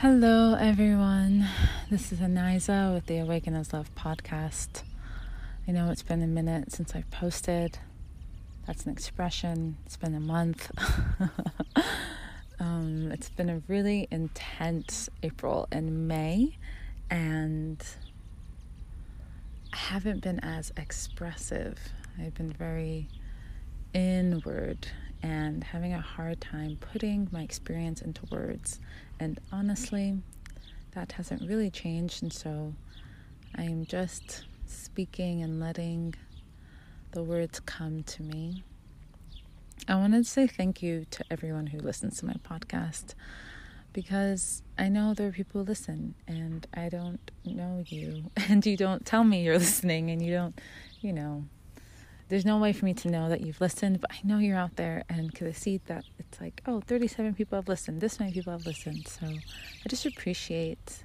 Hello, everyone. This is Aniza with the Awaken as Love podcast. I know it's been a minute since I've posted. That's an expression. It's been a month. It's been a really intense April and May, and I haven't been as expressive. I've been very inward and having a hard time putting my experience into words. And honestly, that hasn't really changed. And so I'm just speaking and letting the words come to me. I wanted to say thank you to everyone who listens to my podcast, because I know there are people who listen and I don't know you, and you don't tell me you're listening, and you don't, there's no way for me to know that you've listened, but I know you're out there, and because I see that it's like, 37 people have listened, this many people have listened. So I just appreciate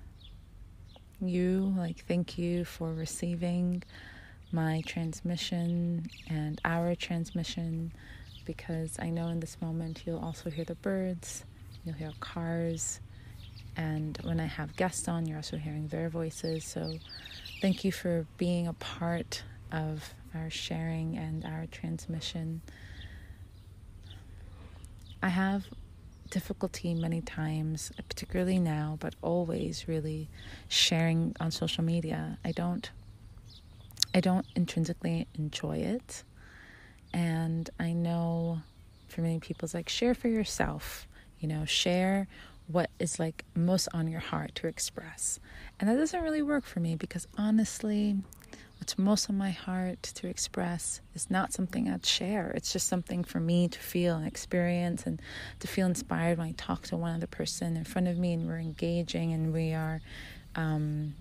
you. Thank you for receiving my transmission and our transmission, because I know in this moment you'll also hear the birds, you'll hear cars, and when I have guests on, you're also hearing their voices. So thank you for being a part of our sharing and our transmission. I have difficulty many times, particularly now, but always really sharing on social media. I don't intrinsically enjoy it. And I know for many people it's like, share for yourself, share what is most on your heart to express. And that doesn't really work for me, because honestly, what's most on my heart to express is not something I'd share. It's just something for me to feel and experience, and to feel inspired when I talk to one other person in front of me and we're engaging and we are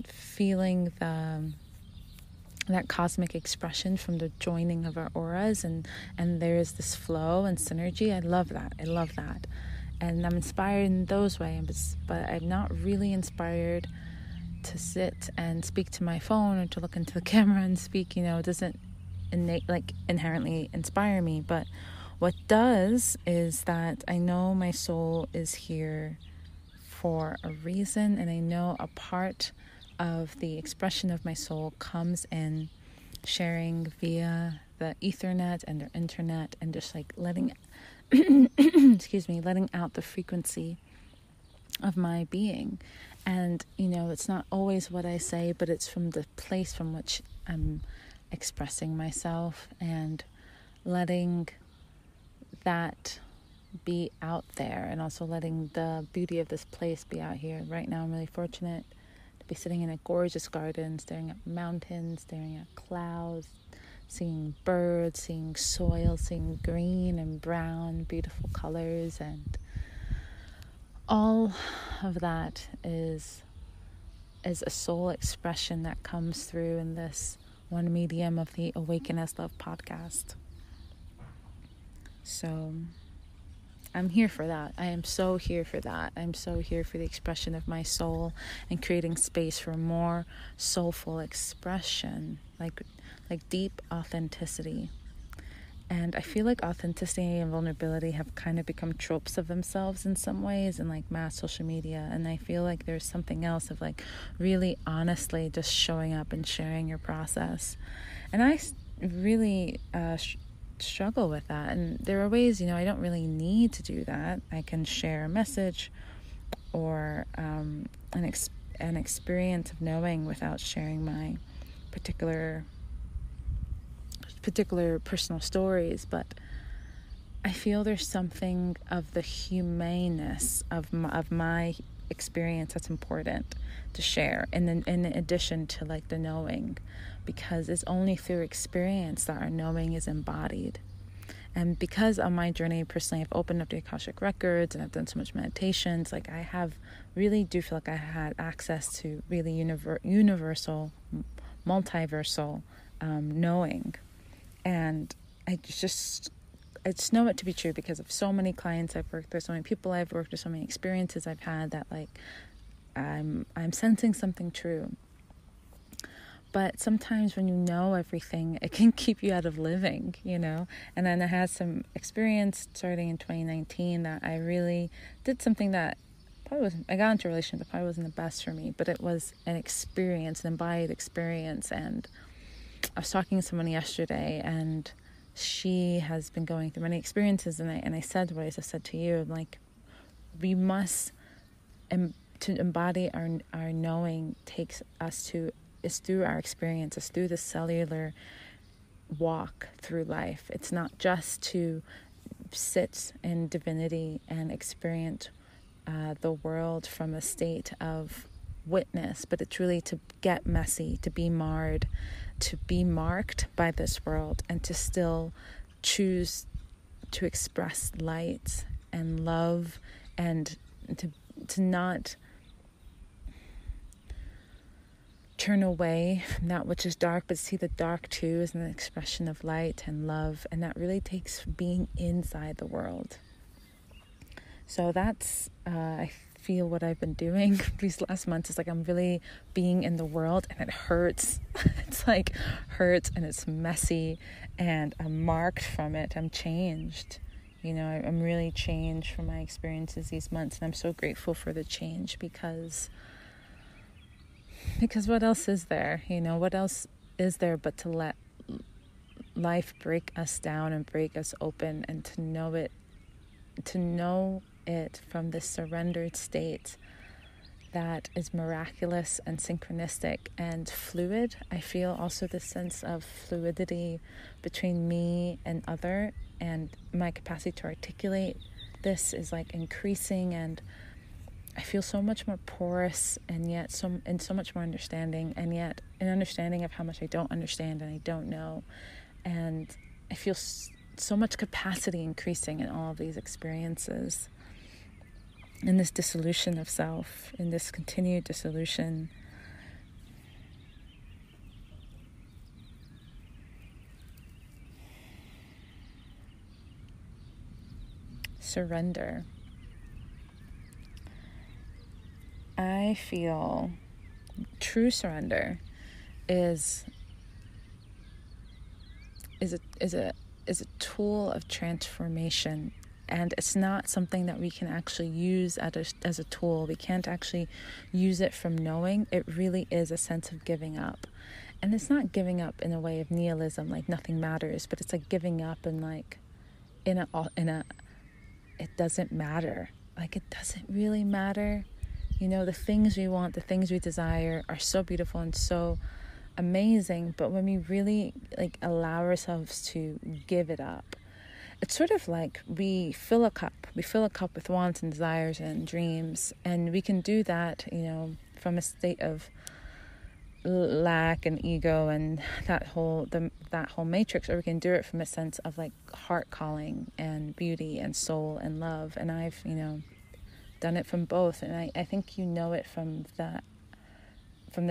feeling that cosmic expression from the joining of our auras, and there is this flow and synergy. I love that. And I'm inspired in those ways, but I'm not really inspired to sit and speak to my phone or to look into the camera and speak. It doesn't inherently inspire me. But what does is that I know my soul is here for a reason, and I know a part of the expression of my soul comes in sharing via the Ethernet and the internet, and just letting letting out the frequency of my being. And it's not always what I say, but it's from the place from which I'm expressing myself, and letting that be out there, and also letting the beauty of this place be out here. Right now I'm really fortunate to be sitting in a gorgeous garden, staring at mountains, staring at clouds, seeing birds, seeing soil, seeing green and brown, beautiful colors. And all of that is a soul expression that comes through in this one medium of the Awaken as Love podcast. So I'm here for that. I am so here for that. I'm so here for the expression of my soul and creating space for more soulful expression, like deep authenticity. And I feel like authenticity and vulnerability have kind of become tropes of themselves in some ways in mass social media. And I feel like there's something else of really honestly just showing up and sharing your process. And I really struggle with that. And there are ways, I don't really need to do that. I can share a message or an experience of knowing without sharing my particular personal stories. But I feel there's something of the humaneness of my experience that's important to share, and then in addition to the knowing, because it's only through experience that our knowing is embodied. And because on my journey personally, I've opened up the Akashic records and I've done so much meditations, I do feel like I had access to really universal, multiversal knowing. And I just know it to be true because of so many clients I've worked with, so many people I've worked with, so many experiences I've had, that I'm sensing something true. But sometimes when you know everything, it can keep you out of living, And then I had some experience starting in 2019 that I really did something that I got into a relationship that probably wasn't the best for me, but it was an experience, an embodied experience. And I was talking to someone yesterday, and she has been going through many experiences, and I said what I just said to you, like, we must, to embody our knowing takes us to, it's through our experience, it's through the cellular walk through life. It's not just to sit in divinity and experience the world from a state of witness, but it's really to get messy, to be marred, to be marked by this world, and to still choose to express light and love, and to not turn away from that which is dark, but see the dark too as an expression of light and love. And that really takes being inside the world. So that's I feel what I've been doing these last months is like I'm really being in the world, and it hurts. It's like hurts, and it's messy, and I'm marked from it. I'm changed. I'm really changed from my experiences these months, and I'm so grateful for the change because what else is there? What else is there but to let life break us down and break us open, and to know it from this surrendered state that is miraculous and synchronistic and fluid. I feel also the sense of fluidity between me and other, and my capacity to articulate this is like increasing, and I feel so much more porous, and yet so much more understanding, and yet an understanding of how much I don't understand and I don't know. And I feel so much capacity increasing in all of these experiences, in this dissolution of self, in this continued dissolution. Surrender. I feel true surrender is a tool of transformation, and it's not something that we can actually use as a tool. We can't actually use it from knowing. It really is a sense of giving up, and it's not giving up in a way of nihilism, like nothing matters, but it's like giving up and like in a it doesn't matter. Like, it doesn't really matter. The things we want, the things we desire are so beautiful and so amazing, but when we really like allow ourselves to give it up, it's sort of like we fill a cup with wants and desires and dreams, and we can do that from a state of lack and ego and that whole matrix, or we can do it from a sense of like heart calling and beauty and soul and love. And I've done it from both, and I think it from the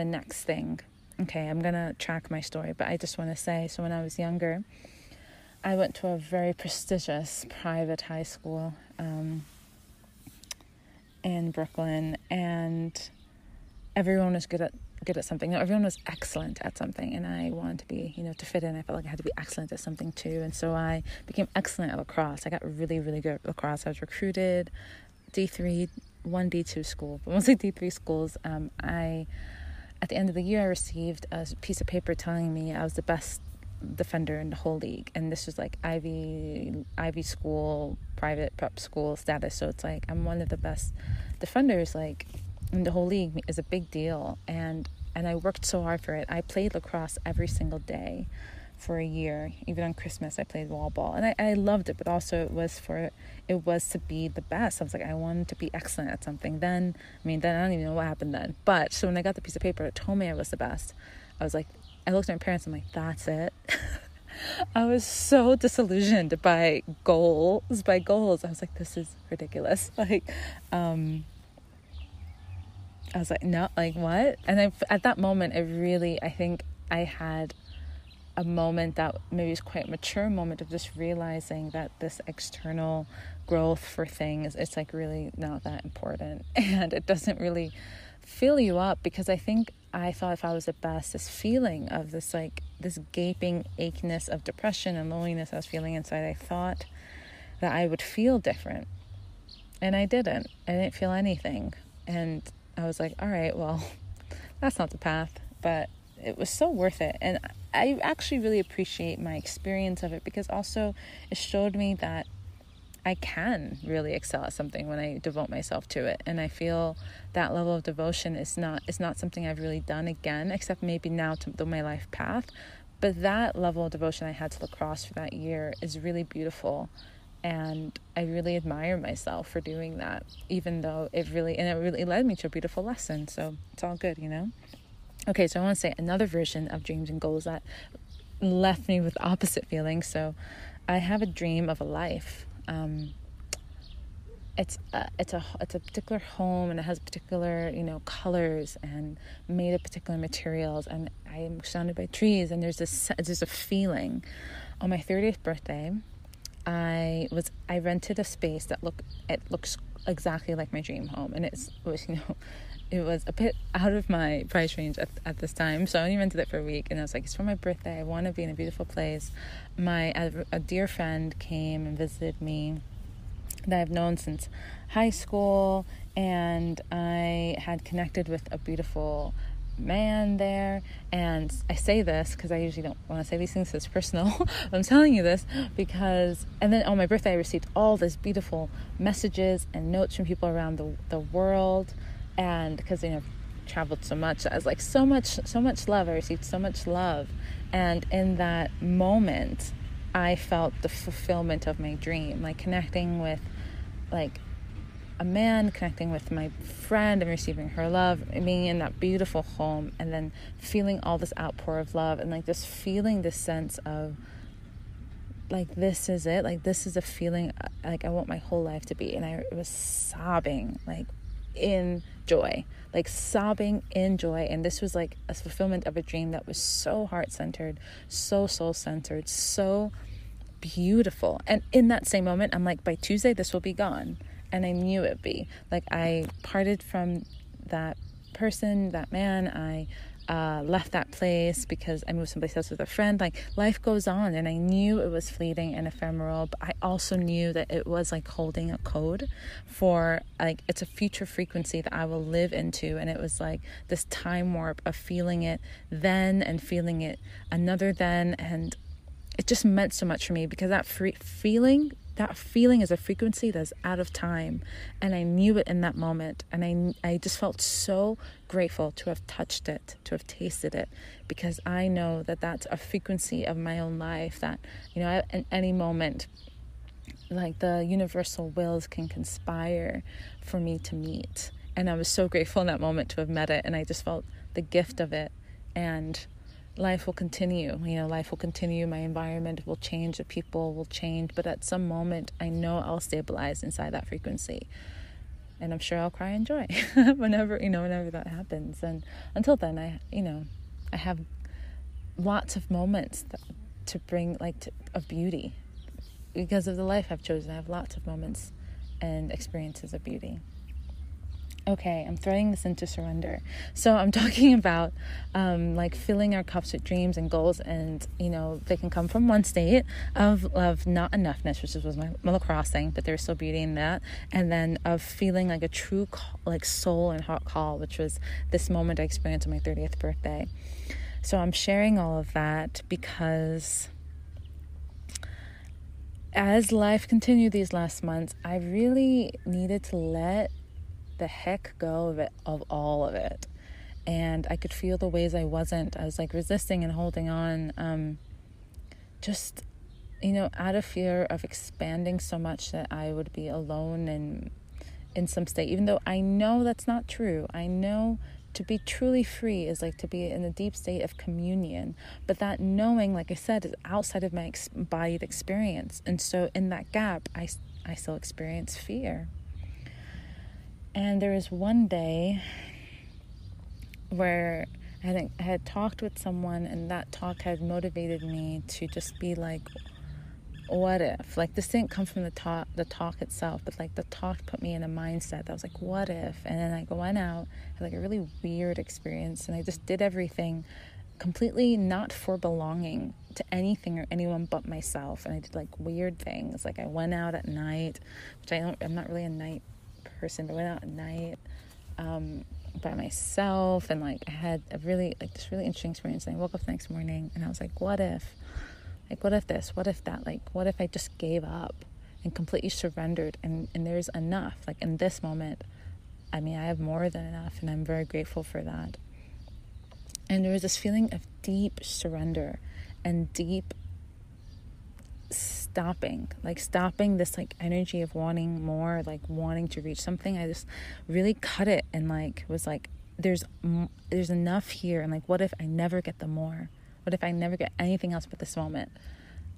next thing. Okay, I'm gonna track my story, but I just want to say, so when I was younger, I went to a very prestigious private high school in Brooklyn, and everyone was good at something. Everyone was excellent at something, and I wanted to be, to fit in. I felt like I had to be excellent at something too, and so I became excellent at lacrosse. I got really, really good at lacrosse. I was recruited D3, one D2 school, but mostly D3 schools. At the end of the year, I received a piece of paper telling me I was the best defender in the whole league, and this was like Ivy school, private prep school status. So it's like I'm one of the best defenders, like in the whole league. Is a big deal, and I worked so hard for it. I played lacrosse every single day for a year. Even on Christmas, I played wall ball, and I loved it. But also, it was to be the best. I was like, I wanted to be excellent at something. Then I don't even know what happened then. But so when I got the piece of paper, it told me I was the best. I was like, I looked at my parents. I'm like, that's it. I was so disillusioned by goals. I was like, this is ridiculous. Like, I was like, no, like what? And at that moment, I think I had a moment that maybe is quite a mature moment of just realizing that this external growth for things, it's like really not that important, and it doesn't really fill you up, because I think I thought if I was the best, this feeling of this gaping achiness of depression and loneliness I was feeling inside, I thought that I would feel different. And I didn't feel anything. And I was like, all right, well, that's not the path, but it was so worth it. And I actually really appreciate my experience of it, because also it showed me that I can really excel at something when I devote myself to it. And I feel that level of devotion is not something I've really done again, except maybe now to my life path. But that level of devotion I had to lacrosse for that year is really beautiful. And I really admire myself for doing that, even though it really led me to a beautiful lesson. So it's all good, Okay, so I want to say another version of dreams and goals that left me with opposite feelings. So I have a dream of a life. It's a particular home, and it has particular colors and made of particular materials, and I'm surrounded by trees, and there's a feeling. On my 30th birthday, I rented a space that looks exactly like my dream home, and it was a bit out of my price range at this time, so I only rented it for a week. And I was like, it's for my birthday, I want to be in a beautiful place. A dear friend came and visited me that I've known since high school, and I had connected with a beautiful man there. And I say this because I usually don't want to say these things, so it's personal. But I'm telling you this because, and then on my birthday I received all these beautiful messages and notes from people around the world. And because I've traveled so much, I was like, so much love. I received so much love. And in that moment, I felt the fulfillment of my dream, like connecting with like a man, connecting with my friend and receiving her love, and being in that beautiful home, and then feeling all this outpour of love, and like just feeling this sense of like, this is it. Like, this is a feeling like I want my whole life to be. And I was sobbing, like, in joy, like sobbing in joy. And this was like a fulfillment of a dream that was so heart-centered, so soul-centered, so beautiful. And in that same moment, I'm like, by Tuesday this will be gone. And I knew it'd be like, I parted from that person, that man. I left that place because I moved someplace else with a friend. Like, life goes on, and I knew it was fleeting and ephemeral, but I also knew that it was like holding a code for, like, it's a future frequency that I will live into. And it was like this time warp of feeling it then and feeling it another then. And it just meant so much for me, because that feeling is a frequency that's out of time. And I knew it in that moment. And I just felt so grateful to have touched it, to have tasted it, because I know that that's a frequency of my own life that, in any moment, like, the universal wills can conspire for me to meet. And I was so grateful in that moment to have met it. And I just felt the gift of it. And life will continue, life will continue. My environment will change, the people will change, but at some moment I know I'll stabilize inside that frequency, and I'm sure I'll cry in joy whenever that happens. And until then, I have lots of moments to bring, of beauty, because of the life I've chosen. I have lots of moments and experiences of beauty. Okay, I'm throwing this into surrender. So I'm talking about filling our cups with dreams and goals, and they can come from one state of not enoughness, which was my lacrosse thing, but there's still beauty in that, and then of feeling like a true soul and heart call, which was this moment I experienced on my 30th birthday. So I'm sharing all of that because as life continued these last months, I really needed to let the heck go of all of it. And I could feel the ways I was resisting and holding on, just out of fear of expanding so much that I would be alone and in some state, even though I know that's not true. I know to be truly free is like to be in a deep state of communion, but that knowing, like I said, is outside of my embodied experience. And so in that gap, I still experience fear. And there was one day where I had talked with someone, and that talk had motivated me to just be like, what if? Like, this didn't come from the talk itself, but like the talk put me in a mindset that was like, what if? And then I went out, had like a really weird experience, and I just did everything completely not for belonging to anything or anyone but myself. And I did like weird things. Like, I went out at night, which I'm not really a night person, but I went out at night by myself, and like I had a really like this really interesting experience. And I woke up the next morning and I was like, what if this, what if that, like what if I just gave up and completely surrendered, and there's enough, like in this moment, I mean, I have more than enough, and I'm very grateful for that. And there was this feeling of deep surrender and deep stopping this like energy of wanting more, like wanting to reach something. I just really cut it and like was like, there's enough here, and like what if I never get the more? What if I never get anything else but this moment?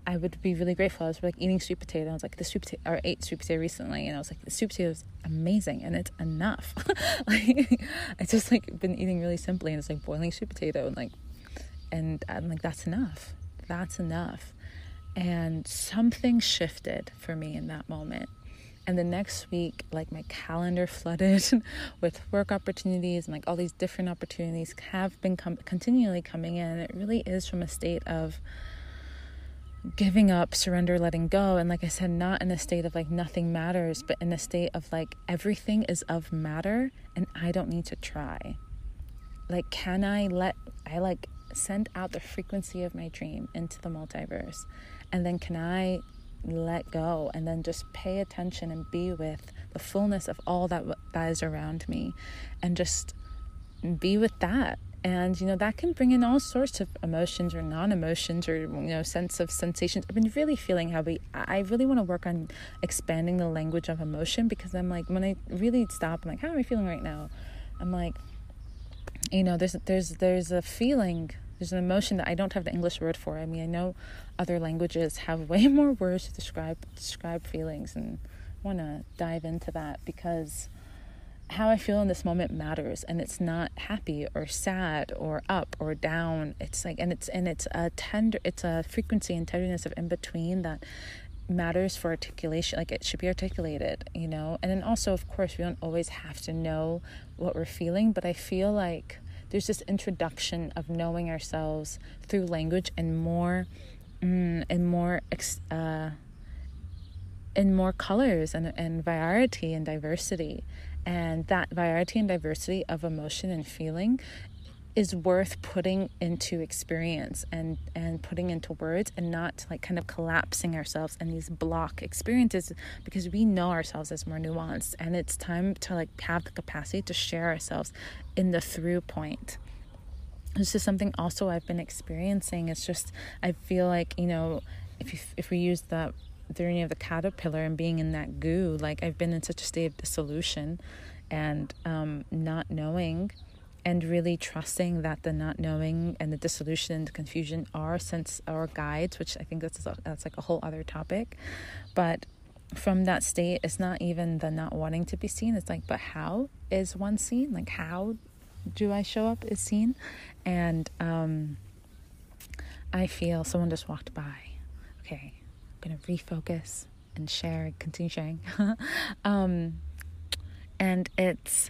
I would be really grateful. I was like eating sweet potato. I was like, I ate sweet potato recently, and I was like, the sweet potato is amazing, and it's enough. Like, I just like been eating really simply, and it's like boiling sweet potato, and I'm like, that's enough. That's enough. And something shifted for me in that moment. And the next week, like my calendar flooded with work opportunities, and like all these different opportunities have been continually coming in. And it really is from a state of giving up, surrender, letting go. And like I said, not in a state of like nothing matters, but in a state of like everything is of matter and I don't need to try. Like, can I like send out the frequency of my dream into the multiverse, and then can I let go and then just pay attention and be with the fullness of all that is around me, and just be with that. And, you know, that can bring in all sorts of emotions or non-emotions or, you know, sense of sensations. I've been really feeling how I really want to work on expanding the language of emotion, because I'm like, when I really stop, I'm like, how am I feeling right now? I'm like, you know, there's a feeling, there's an emotion that I don't have the English word for. I mean, I know other languages have way more words to describe feelings, and I want to dive into that, because how I feel in this moment matters, and it's not happy or sad or up or down. It's like, and it's a frequency and tenderness of in between that matters for articulation. Like, it should be articulated, you know. And then also, of course, we don't always have to know what we're feeling, but I feel like there's this introduction of knowing ourselves through language and more colors and variety and diversity. And that variety and diversity of emotion and feeling is worth putting into experience and putting into words, and not like kind of collapsing ourselves in these block experiences, because we know ourselves as more nuanced, and it's time to like have the capacity to share ourselves in the through point. This is something also I've been experiencing. It's just, I feel like, you know, if we use the journey of the caterpillar and being in that goo, like I've been in such a state of dissolution and not knowing, and really trusting that the not knowing and the dissolution and the confusion are our guides, which I think that's like a whole other topic. But from that state, it's not even the not wanting to be seen. It's like, but how is one seen? Like, how do I show up as seen? And I feel someone just walked by. Okay, I'm going to refocus and continue sharing. And it's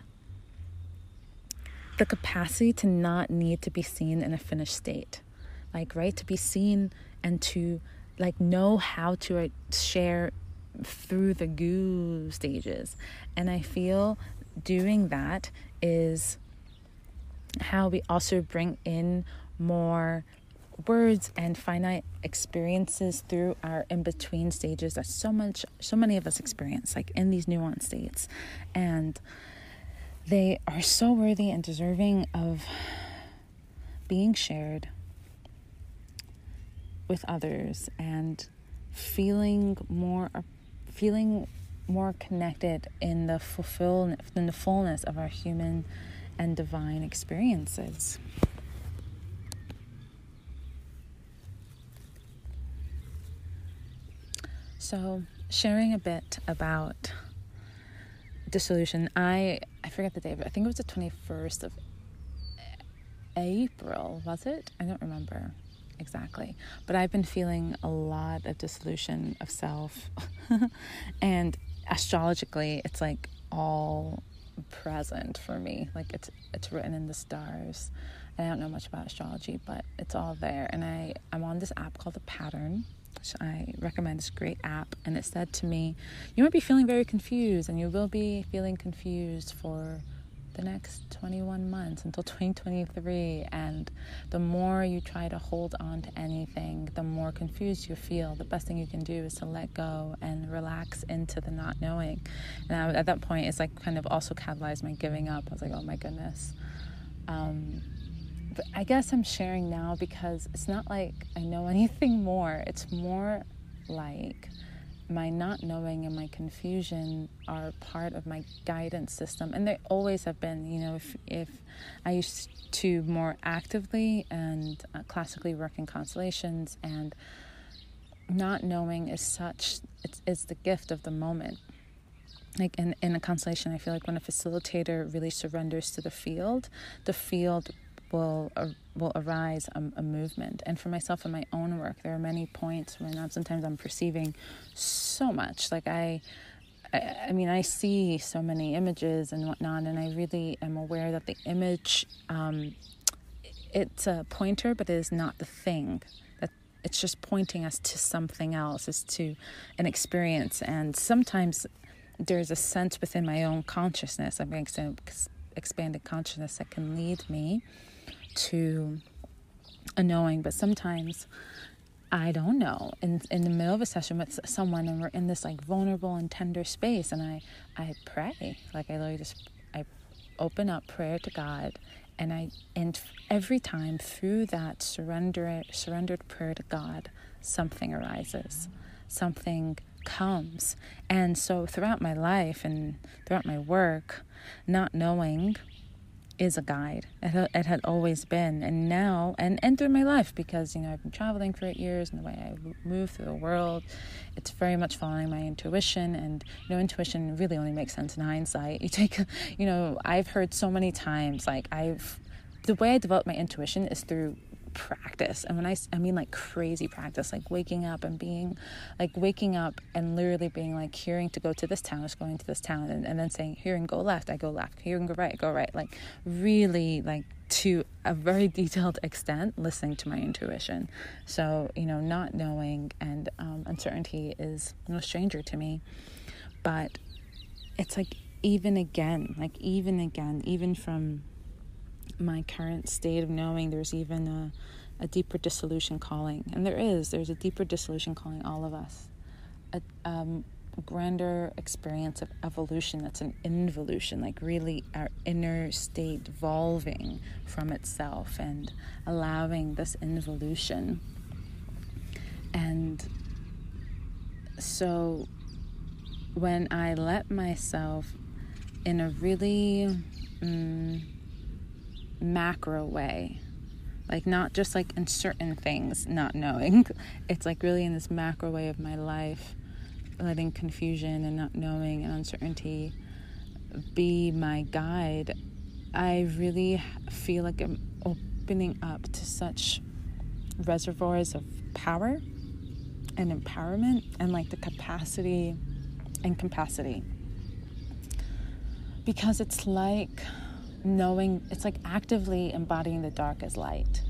the capacity to not need to be seen in a finished state. Like, right, to be seen and to like know how to share through the goo stages. And I feel doing that is how we also bring in more words and finite experiences through our in-between stages that so many of us experience, like in these nuanced states. And they are so worthy and deserving of being shared with others, and feeling more connected in the fullness of our human and divine experiences. So, sharing a bit about dissolution. I forget the day, but I think it was the 21st of April, was it? I don't remember exactly. But I've been feeling a lot of dissolution of self. And astrologically, it's like all present for me. Like it's written in the stars. And I don't know much about astrology, but it's all there. And I'm on this app called The Pattern. which I recommend. This great app. And it said to me, you might be feeling very confused, and you will be feeling confused for the next 21 months until 2023. And the more you try to hold on to anything, the more confused you feel. The best thing you can do is to let go and relax into the not knowing. And at that point, it's like kind of also catalyzed my giving up. I was like, oh my goodness. But I guess I'm sharing now because it's not like I know anything more. It's more like my not knowing and my confusion are part of my guidance system, and they always have been. You know, if I used to more actively and classically work in constellations, and not knowing is such, it's the gift of the moment. Like in a constellation, I feel like when a facilitator really surrenders to the field will arise a movement. And for myself in my own work, there are many points when sometimes I'm perceiving so much. Like I mean, I see so many images and whatnot, and I really am aware that the image, it's a pointer, but it is not the thing. That it's just pointing us to something else, is to an experience. And sometimes there's a sense within my own consciousness, I'm going to expanded consciousness, that can lead me to a knowing. But sometimes I don't know. In the middle of a session with someone, and we're in this like vulnerable and tender space, and I pray. Like I literally I open up prayer to God, and every time through that surrendered prayer to God, something arises, something comes. And so throughout my life and throughout my work, not knowing is a guide. It had always been. And now, and through my life, because, you know, I've been traveling for 8 years, and the way I move through the world, it's very much following my intuition. And, you know, intuition really only makes sense in hindsight. You know, I've heard so many times, like the way I develop my intuition is through practice. And when I mean like crazy practice, like waking up and literally being like, hearing to go to this town, just going to this town, and then saying, hearing go left, I go left, hearing go right, I go right. Like really, like to a very detailed extent, listening to my intuition. So, you know, not knowing and uncertainty is no stranger to me. But it's like even from my current state of knowing, there's even a deeper dissolution calling. And there's a deeper dissolution calling all of us. A grander experience of evolution that's an involution, like really our inner state evolving from itself and allowing this involution. And so when I let myself in a really macro way, like not just like in certain things not knowing, it's like really in this macro way of my life, letting confusion and not knowing and uncertainty be my guide, I really feel like I'm opening up to such reservoirs of power and empowerment, and like the capacity, because it's like knowing, it's like actively embodying the dark as light.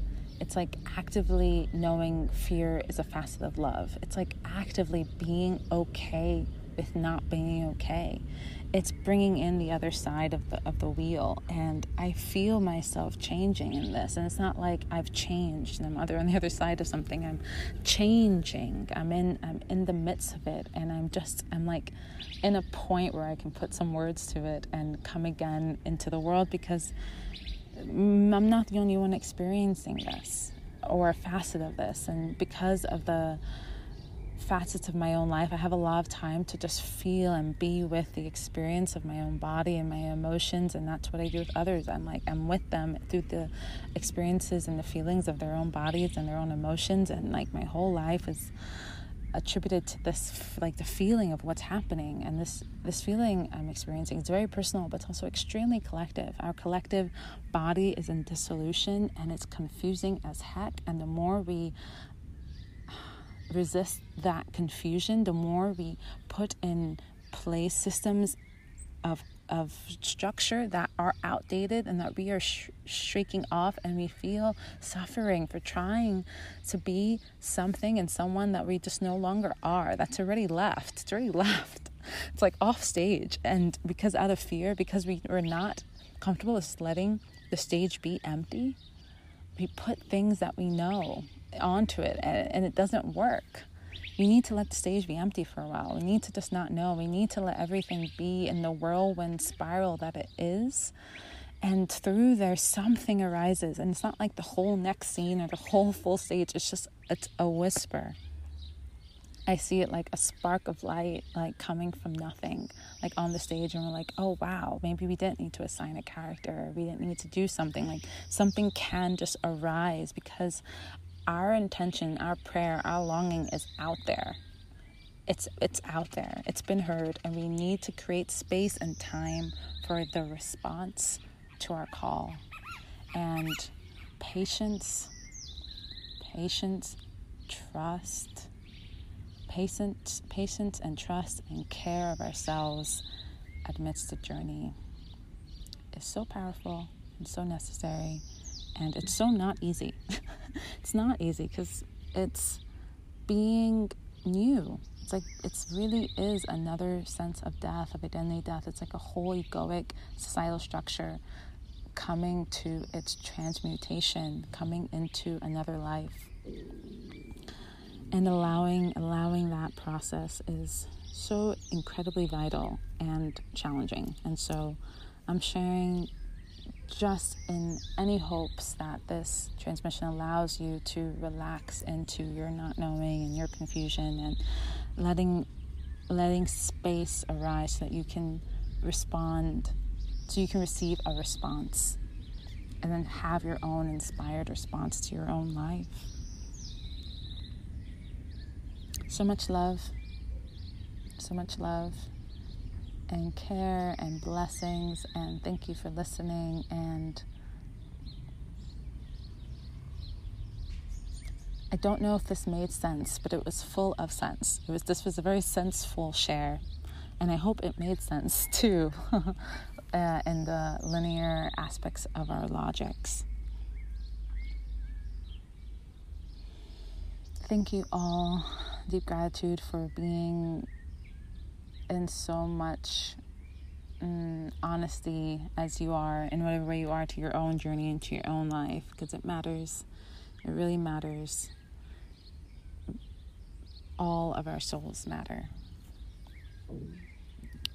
It's like actively knowing fear is a facet of love. It's like actively being okay with not being okay. It's bringing in the other side of the wheel, and I feel myself changing in this. And it's not like I've changed and I'm on the other side of something. I'm changing. I'm in the midst of it, and I'm like in a point where I can put some words to it and come again into the world, because I'm not the only one experiencing this or a facet of this. And because of the facets of my own life, I have a lot of time to just feel and be with the experience of my own body and my emotions. And that's what I do with others. I'm with them through the experiences and the feelings of their own bodies and their own emotions. And like my whole life is attributed to this, like the feeling of what's happening. And this feeling I'm experiencing is very personal, but it's also extremely collective. Our collective body is in dissolution, and it's confusing as heck. And the more we resist that confusion, the more we put in place systems of structure that are outdated and that we are shaking off, and we feel suffering for trying to be something and someone that we just no longer are. That's already left. It's already left. It's like off stage. And because out of fear, because we were not comfortable with letting the stage be empty, we put things that we know onto it, and it doesn't work. We need to let the stage be empty for a while. We need to just not know. We need to let everything be in the whirlwind spiral that it is. And through there, something arises. And it's not like the whole next scene or the whole full stage. It's a whisper. I see it like a spark of light, like coming from nothing, like on the stage. And we're like, oh, wow, maybe we didn't need to assign a character. Or we didn't need to do something. Like something can just arise because our intention, our prayer, our longing is out there. It's out there. It's been heard, and we need to create space and time for the response to our call. And patience, trust, patience and trust and care of ourselves amidst the journey is so powerful and so necessary. And it's so not easy. It's not easy because it's being new. It's like it really is another sense of death, of identity death. It's like a whole egoic societal structure coming to its transmutation, coming into another life. And allowing that process is so incredibly vital and challenging. And so I'm sharing just in any hopes that this transmission allows you to relax into your not knowing and your confusion, and letting space arise so that you can respond, so you can receive a response and then have your own inspired response to your own life. So much love and care and blessings, and thank you for listening. And I don't know if this made sense, but it was full of sense. This was a very senseful share, and I hope it made sense too in the linear aspects of our logics. Thank you all. Deep gratitude for being in so much honesty as you are, in whatever way you are, to your own journey and to your own life, because it matters. It really matters. All of our souls matter.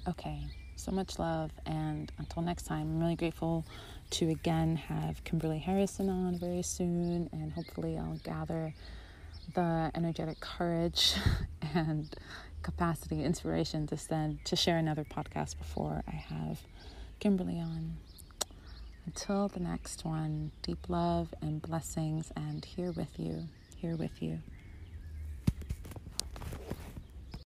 Okay, so much love, and until next time, I'm really grateful to again have Kimberly Harrison on very soon, and hopefully I'll gather the energetic courage and capacity, inspiration to share another podcast before I have Kimberly on. Until the next one, deep love and blessings, and here with you.